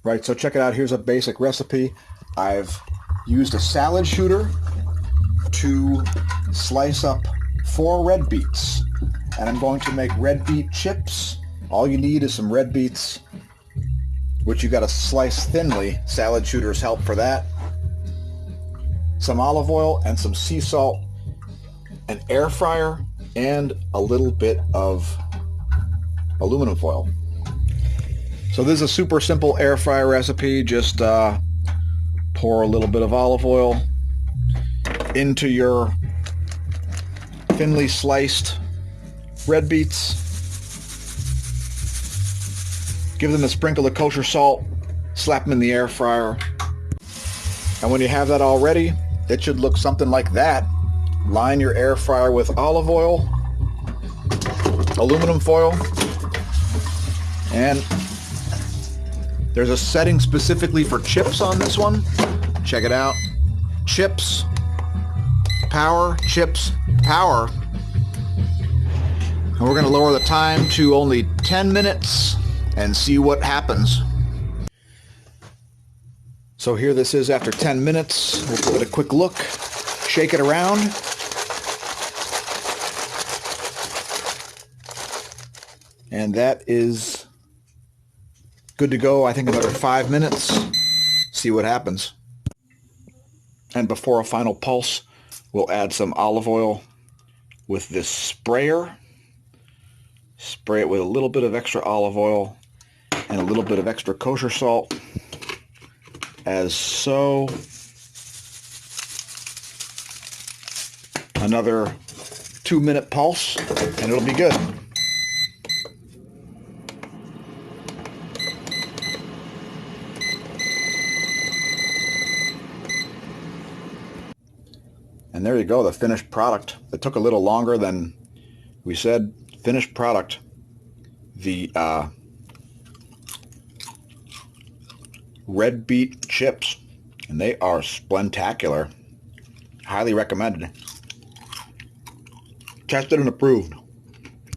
Right, so check it out. Here's a basic recipe. I've used a salad shooter to slice up 4 red beets. And I'm going to make red beet chips. All you need is some red beets, which you got to slice thinly. Salad shooters help for that. Some olive oil and some sea salt, an air fryer, and a little bit of aluminum foil. So this is a super simple air fryer recipe. Just pour a little bit of olive oil into your thinly sliced red beets. Give them a sprinkle of kosher salt. Slap them in the air fryer. And when you have that all ready, it should look something like that. Line your air fryer with olive oil, aluminum foil, and there's a setting specifically for chips on this one. Check it out. Chips, power, chips, power. And we're going to lower the time to only 10 minutes and see what happens. So here this is after 10 minutes. We'll give it a quick look, shake it around. And that is good to go. I think another 5 minutes. See what happens. And before a final pulse, we'll add some olive oil with this sprayer. Spray it with a little bit of extra olive oil and a little bit of extra kosher salt, as so. Another 2-minute pulse, and it'll be good. And there you go, the finished product. It took a little longer than we said. Finished product. The red beet chips, and they are splentacular. Highly recommended. Tested and approved.